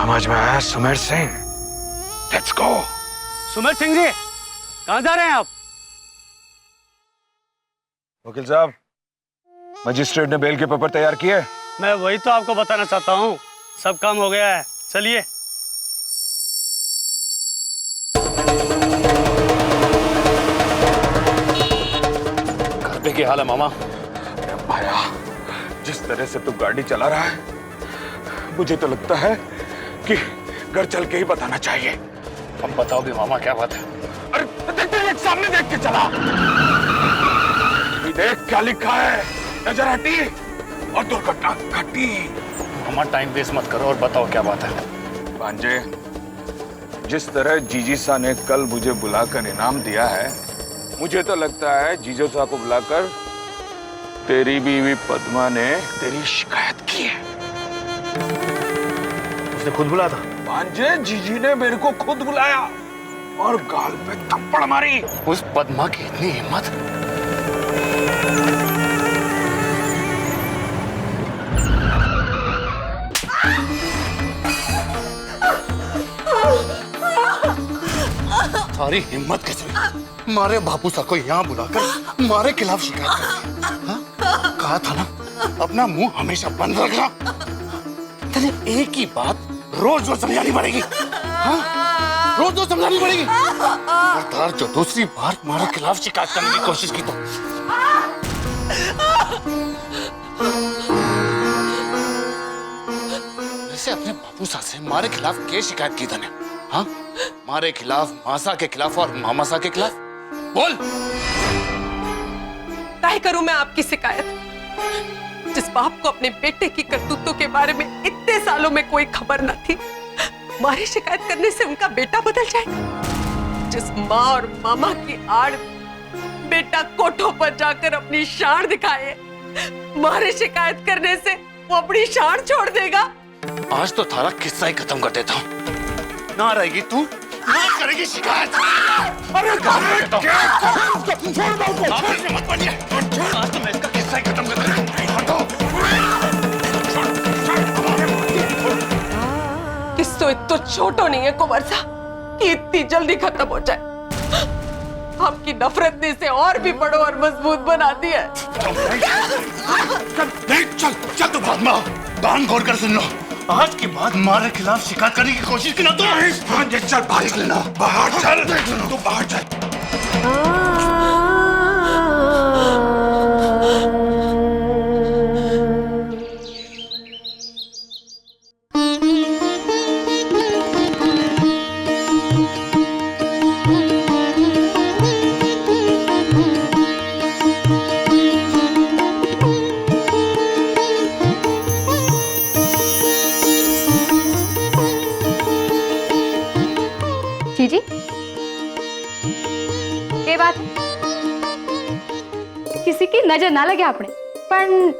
समझ में आया सुमेर सिंह। Let's go. सुमेर सिंह जी, कहाँ जा रहे हैं आप? वकील साहब, मजिस्ट्रेट ने बेल के पेपर तैयार किए। मैं वही तो आपको बताना चाहता हूँ, सब काम हो गया है, चलिए। घर पे क्या हाल है मामा? भाया, जिस तरह से तू गाड़ी चला रहा है, मुझे तो लगता है कि घर चल के ही बताना चाहिए। अब बताओ भी मामा, क्या बात है? अरे देख, सामने देख के चला। देख क्या लिखा है, नजर हटी और दुर्घटना घटी। मामा टाइम वेस्ट मत करो और बताओ क्या बात है। भांजे, जिस तरह जीजी सा ने कल मुझे बुलाकर इनाम दिया है, मुझे तो लगता है जीजो सा को बुलाकर तेरी बीवी पद्मा ने तेरी शिकायत की है। उसने खुद बुलाया था? भांजे, जीजी ने मेरे को खुद बुलाया और गाल पे थप्पड़ मारी। उस पद्मा की इतनी हिम्मत? सारी हिम्मत कैसे मारे बापू सा को यहाँ बुलाकर मारे खिलाफ शिकायत कर? कहा था ना अपना मुंह हमेशा बंद रखना। तेरे एक ही बात रोज रोज समझानी पड़ेगी। रोज रोज समझानी पड़ेगी। लगातार जो दूसरी बार तुम्हारे खिलाफ शिकायत करने की कोशिश की तो वैसे अपने बापू सा से हमारे खिलाफ क्या शिकायत की तने? हाँ, हमारे खिलाफ, मासा के खिलाफ और मामासा के खिलाफ? बोल। काहे करूं मैं आपकी शिकायत? जिस बाप को अपने बेटे की करतूतों के बारे में इतने सालों में कोई खबर न थी, हमारी शिकायत करने से उनका बेटा बदल जाएगा। जिस माँ और मामा की आड़ बेटा कोठों पर जाकर अपनी शान दिखाए, हमारी शिकायत करने से वो अपनी शान छोड़ देगा। आज तो थारा किस्सा ही खत्म कर देता हूँ। ना रहेगी तू, ना करेगी शिकायत। अरे मत पड़िए। आज तो मैं इसका किस्सा ही खत्म कर देता हूँ। किस्सो इतना छोटो नहीं है कुंवर सा कि इतनी जल्दी खत्म हो जाए। आपकी नफरत ने इसे और भी बड़ो और मजबूत बना दिया। चल चल तू भागना। कान खोल कर सुन लो, आज के बाद हमारे खिलाफ शिकायत करने की कोशिश की ना तो चल बाहर लेना, बाहर चल, तू बाहर चल। जीजी, ये बात किसी की नजर ना लगे आपने, पर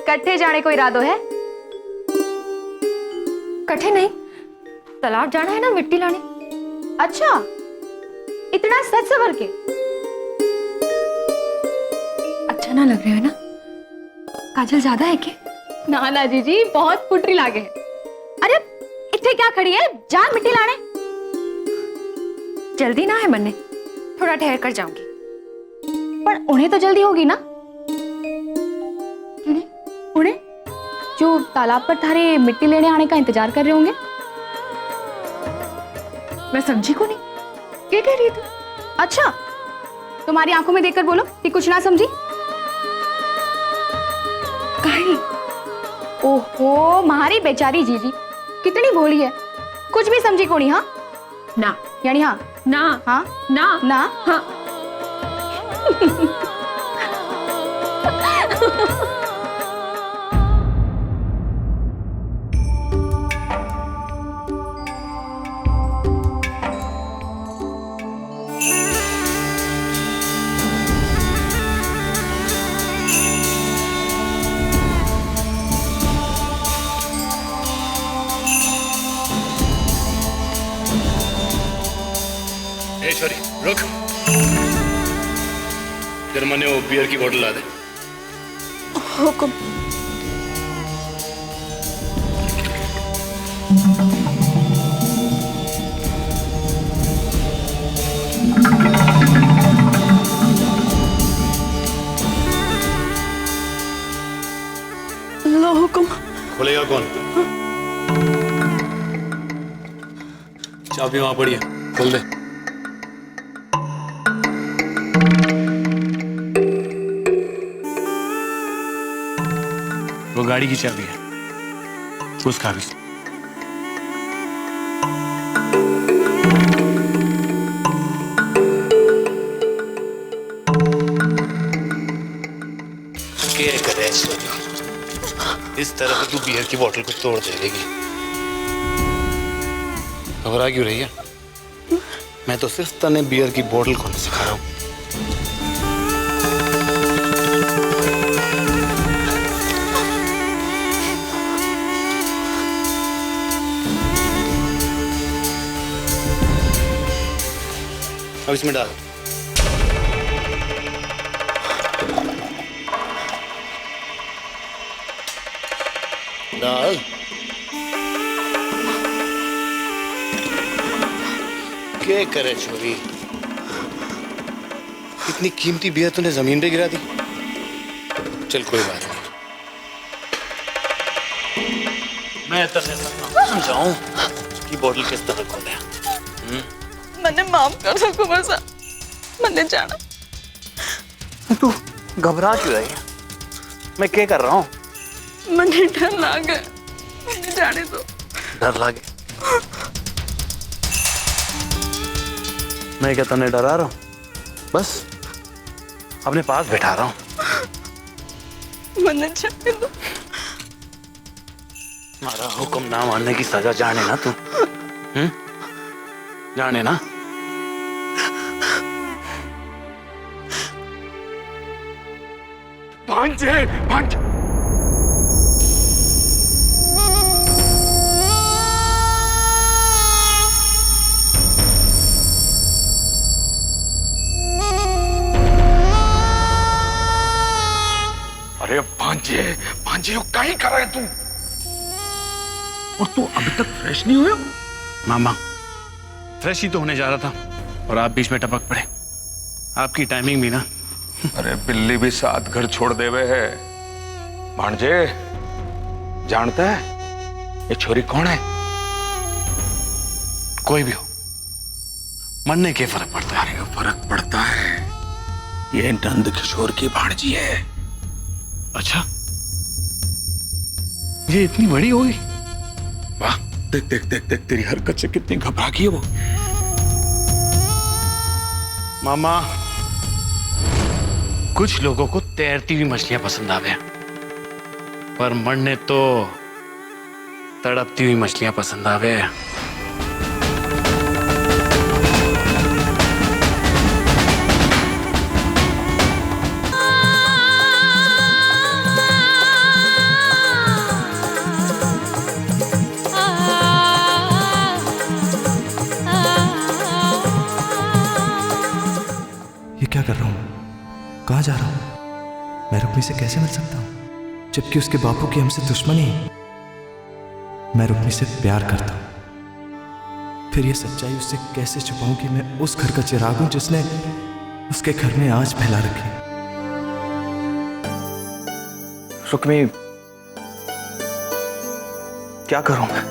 कट्ठे जाने को इरादो है? कट्ठे नहीं, तालाब जाना है ना मिट्टी लाने। अच्छा, इतना सच सवर के? अच्छा ना लग रहे हो ना? काजल ज्यादा है क्या? ना ना जीजी, बहुत पुटरी लागे है। अरे इतने क्या खड़ी है, जा मिट्टी लाने। जल्दी ना है मन्ने, थोड़ा ठहर कर जाऊंगी। पर उन्हें तो जल्दी होगी ना? उन्हें जो तालाब पर थारे मिट्टी लेने आने का इंतजार कर रहे होंगे। मैं समझी को नहीं, क्या कह रही थी? अच्छा, तुम्हारी आंखों में देखकर बोलो कि कुछ ना समझी। कहीं ओहो, हमारी बेचारी जीजी कितनी भोली है, कुछ भी समझी को नहीं। हाँ ना, यानी हाँ ना, हाँ ना, ना हाँ। ऐश्वरी रुक, तेरे मन वो बियर की बोतल ला दे। हुकुम। खोलेगा कौन? चाबी वहां पड़ी है, खोल दे। वो गाड़ी की चाबी है, उस कागज। क्या करे इस तरह तू बियर की बोतल को तोड़ देगी। घबरा क्यों रही है? मैं तो सिर्फ तने बियर की बोतल खोलने सिखा रहा हूं। अब इसमें डाल। डाल। क्या करे चोरी? इतनी कीमती बियर तूने जमीन पे गिरा दी। चल कोई बात नहीं, मैं समझाऊं कि बोतल किस तरह खोले। मैंने माफ कर सको बस, मैंने जाना। तू घबरा क्यों रही है? मैं क्या कर रहा हूँ? मैंने डर लागे, मैंने जाने दो। डर लागे? मैं क्या तने डरा रहा हूँ? बस अपने पास बैठा रहा हूँ। मैंने जाने दो। हमारा हुक्म ना मानने की सजा जाने ना तू। जाने ना। भांजे, भांजे। अरे भांजे, भांजे यो क्या ही कर रहा है तू? और तू अभी तक फ्रेश नहीं हुआ? मामा, फ्रेश ही तो होने जा रहा था और आप बीच में टपक पड़े। आपकी टाइमिंग भी ना। अरे बिल्ली भी साथ घर छोड़ देवे है। भांजे, जानता है ये छोरी कौन है? कोई भी हो, मरने के फर्क पड़ता है। अरे फर्क पड़ता है, ये नंद किशोर की भांजी है। अच्छा, ये इतनी बड़ी हो गई? वाह, देख देख देख देख तेरी हरकत से कितनी घबरा गई है वो। मामा, कुछ लोगों को तैरती हुई मछलियां पसंद आवे, पर मरने तो तड़पती हुई मछलियां पसंद आवे। ये क्या कर रहा हूँ? कहाँ जा रहा हूँ? मैं रुक्मी से कैसे मिल सकता हूँ जबकि उसके बापू की हमसे दुश्मनी है। मैं रुक्मी से प्यार करता हूँ, फिर ये सच्चाई उससे कैसे छुपाऊं कि मैं उस घर का चिराग हूं जिसने उसके घर में आँच फैला रखी। रुक्मी, क्या करूं मैं?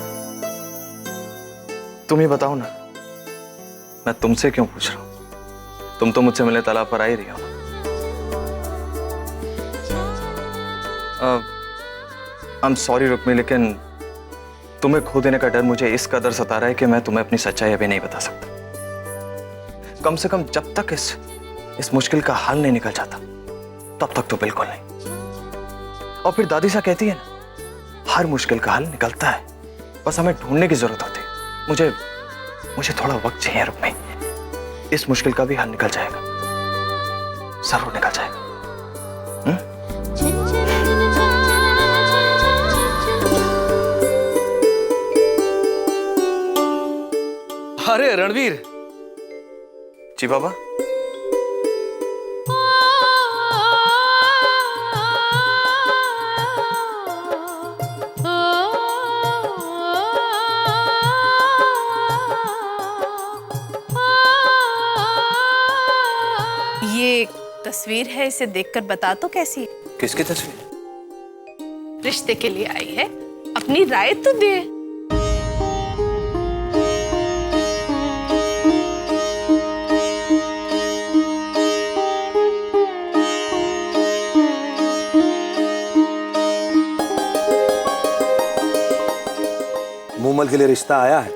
तुम ही बताओ ना। मैं तुमसे क्यों पूछ रहा हूं? तुम तो मुझसे मिलने तालाब पर आ ही रही हो ना। आई एम सॉरी रुक्मी, लेकिन तुम्हें खो देने का डर मुझे इस कदर सता रहा है कि मैं तुम्हें अपनी सच्चाई अभी नहीं बता सकता। कम से कम जब तक इस मुश्किल का हल नहीं निकल जाता तब तक तो बिल्कुल नहीं। और फिर दादी सा कहती है ना, हर मुश्किल का हल निकलता है, बस हमें ढूंढने की जरूरत होती है। मुझे थोड़ा वक्त चाहिए रुक्मी। इस मुश्किल का भी हल निकल जाएगा, जरूर निकल जाएगा। अरे रणवीर जी बाबा, ये तस्वीर है, इसे देखकर बता तो कैसी है? किसकी तस्वीर? रिश्ते के लिए आई है, अपनी राय तो दे। मूमल के लिए रिश्ता आया है।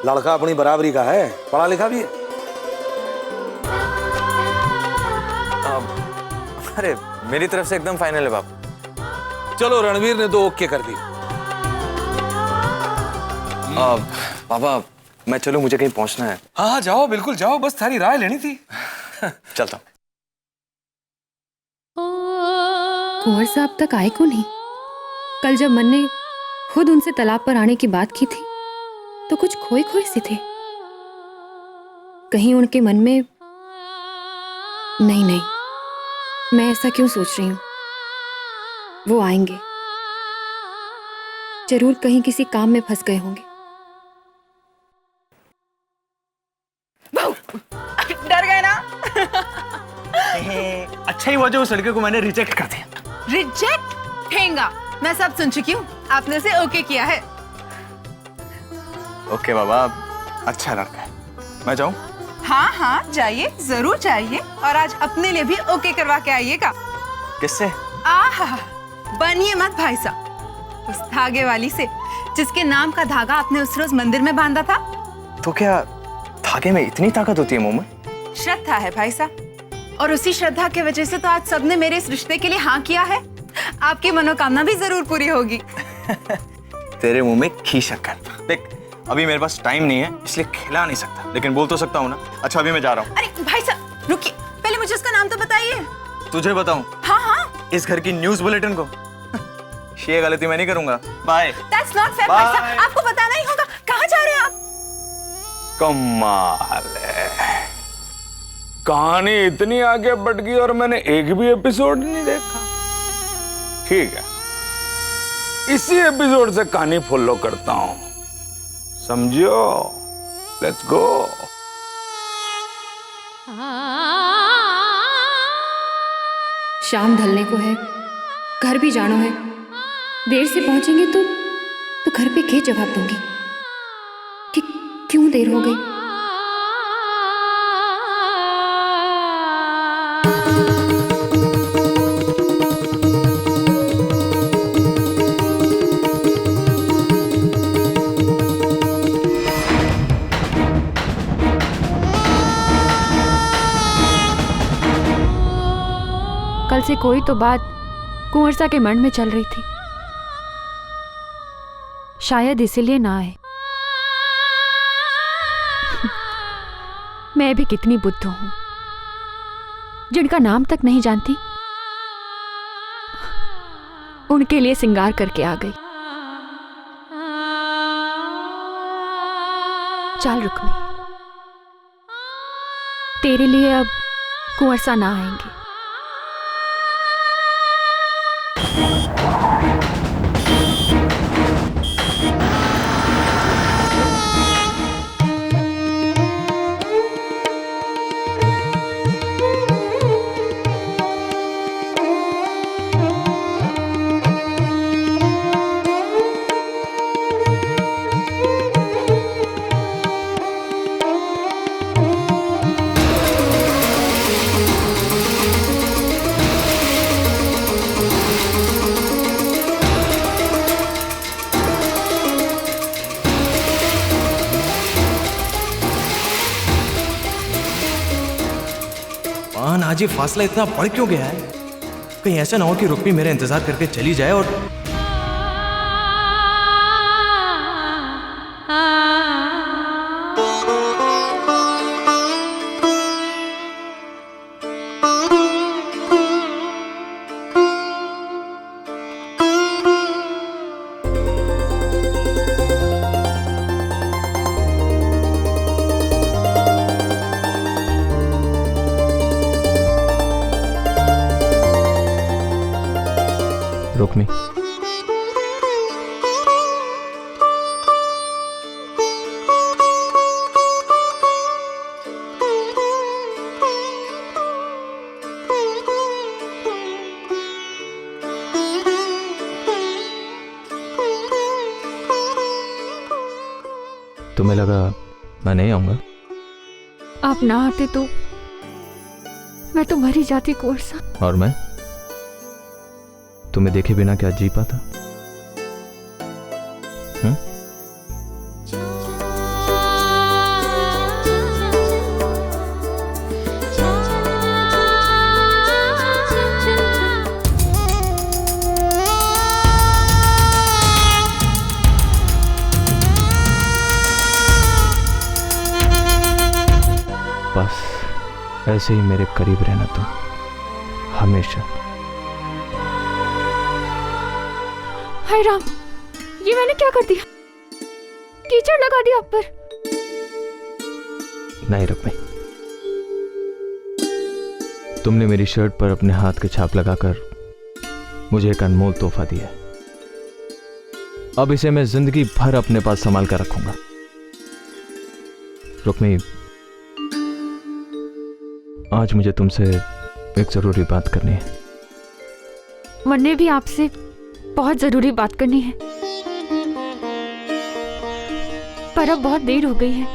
लड़का अपनी बराबरी का है, पढ़ा लिखा भी है। अरे मेरी तरफ से एकदम फाइनल है बाप। चलो, रणवीर ने तो ओके कर दी। पापा मैं चलूं, मुझे कहीं पहुंचना है। हाँ हाँ जाओ, बिल्कुल जाओ, बस थारी राय लेनी थी। चलता हूं। कुंवर साहब तक आए क्यों नहीं? कल जब मन ने खुद उनसे तालाब पर आने की बात की थी तो कुछ खोए खोए से थे। कहीं उनके मन में नहीं नहीं, मैं ऐसा क्यों सोच रही हूं? वो आएंगे जरूर, कहीं किसी काम में फंस गए होंगे। डर गए ना? अच्छा ही हुआ जो उस लड़के को मैंने रिजेक्ट कर दिया। रिजेक्ट? ठेंगा, मैं सब सुन चुकी हूँ। आपने उसे ओके किया है। ओके बाबा, अच्छा लड़का है। मैं जाऊं? हाँ हाँ जाइए, जरूर जाइए। और आज अपने लिए भी ओके करवा के आइएगा। किससे? आहा, बनिए मत भाई साहब, उस धागे वाली से जिसके नाम का धागा आपने उस रोज मंदिर में बांधा था। तो क्या धागे में इतनी ताकत होती है मोमो? श्रद्धा है भाई साहब, और उसी श्रद्धा की वजह से तो आज सबने मेरे इस रिश्ते के लिए हाँ किया है। आपकी मनोकामना भी जरूर पूरी होगी। तेरे मुंह में घी शक्कर। देख, अभी मेरे पास टाइम नहीं है, इसलिए खिला नहीं सकता, लेकिन बोल तो सकता हूँ ना। अच्छा अभी मैं जा रहा हूँ। अरे भाई साहब रुकिए, पहले मुझे उसका नाम तो बताइए। तुझे बताऊं? हाँ हाँ। इस घर की न्यूज़ बुलेटिन को? ये गलती मैं नहीं करूंगा। बाय। That's not fair भाई साहब, आपको बताना ही होगा। कहाँ जा रहे हैं आप? कमाल है, कहानी इतनी आगे बढ़ गई और मैंने एक भी एपिसोड नहीं देखा। ठीक है, इसी एपिसोड से कहानी फॉलो करता हूं, समझो। Let's go. शाम ढलने को है, घर भी जानो है। देर से पहुंचेंगे तो घर पे क्या जवाब दूंगी कि क्यों देर हो गई? कल से कोई तो बात कुंवर सा के मन में चल रही थी, शायद इसीलिए ना आए। मैं भी कितनी बुद्धू हूं, जिनका नाम तक नहीं जानती उनके लिए सिंगार करके आ गई। चल रुक्मी, तेरे लिए अब कुंवर सा ना आएंगे। आज ये फासला इतना बढ़ क्यों गया है? कहीं ऐसा ना हो कि रुक्मी मेरा इंतजार करके चली जाए और रुक्मी, तुम्हें लगा मैं नहीं आऊंगा? आप ना आते तो मैं तो मर ही जाती कुंवर साहब। और मैं तुम्हें देखे बिना क्या जी पाता? बस ऐसे ही मेरे करीब रहना तुम, हमेशा। हाय राम, ये मैंने क्या कर दिया? कीचड़ लगा दिया आप पर। नहीं रुक्मी, तुमने मेरी शर्ट पर अपने हाथ के छाप लगाकर मुझे एक अनमोल तोहफा दिया है। अब इसे मैं जिंदगी भर अपने पास संभाल कर रखूंगा। रुक्मी, आज मुझे तुमसे एक जरूरी बात करनी है। मुझे भी आपसे बहुत जरूरी बात करनी है, पर अब बहुत देर हो गई है।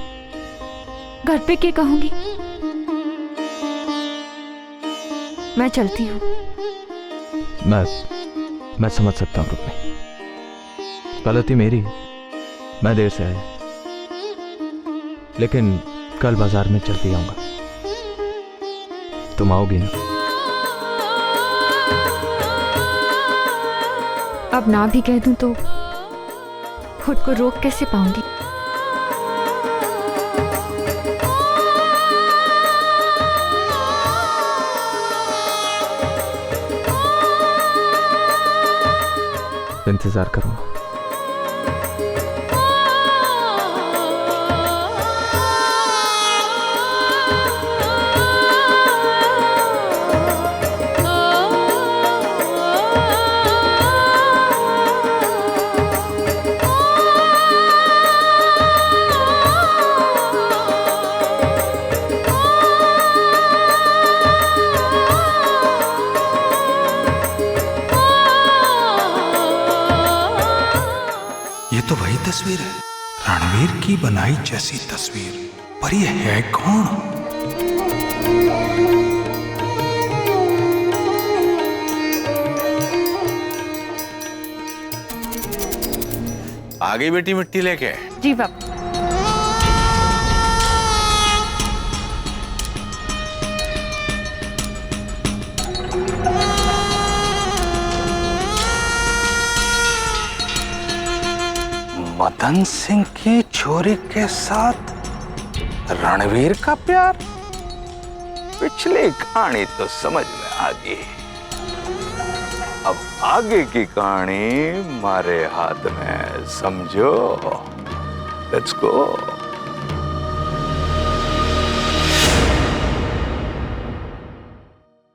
घर पे क्या कहूंगी? मैं चलती हूँ। मैं समझ सकता हूँ रुक्मी, गलती मेरी, मैं देर से आया, लेकिन कल बाजार में जल्दी आऊंगा। तुम आओगी ना? अब ना भी कह दूं तो खुद को रोक कैसे पाऊंगी? इंतजार करूंगा। ये तो वही तस्वीर है, रणवीर की बनाई जैसी तस्वीर, पर ये है कौन? आ गई बेटी मिट्टी लेके? जी बाबा। मदन सिंह की छोरी के साथ रणवीर का प्यार? पिछली कहानी तो समझ में आ गई, अब आगे की कहानी हमारे हाथ में, समझो। Let's go.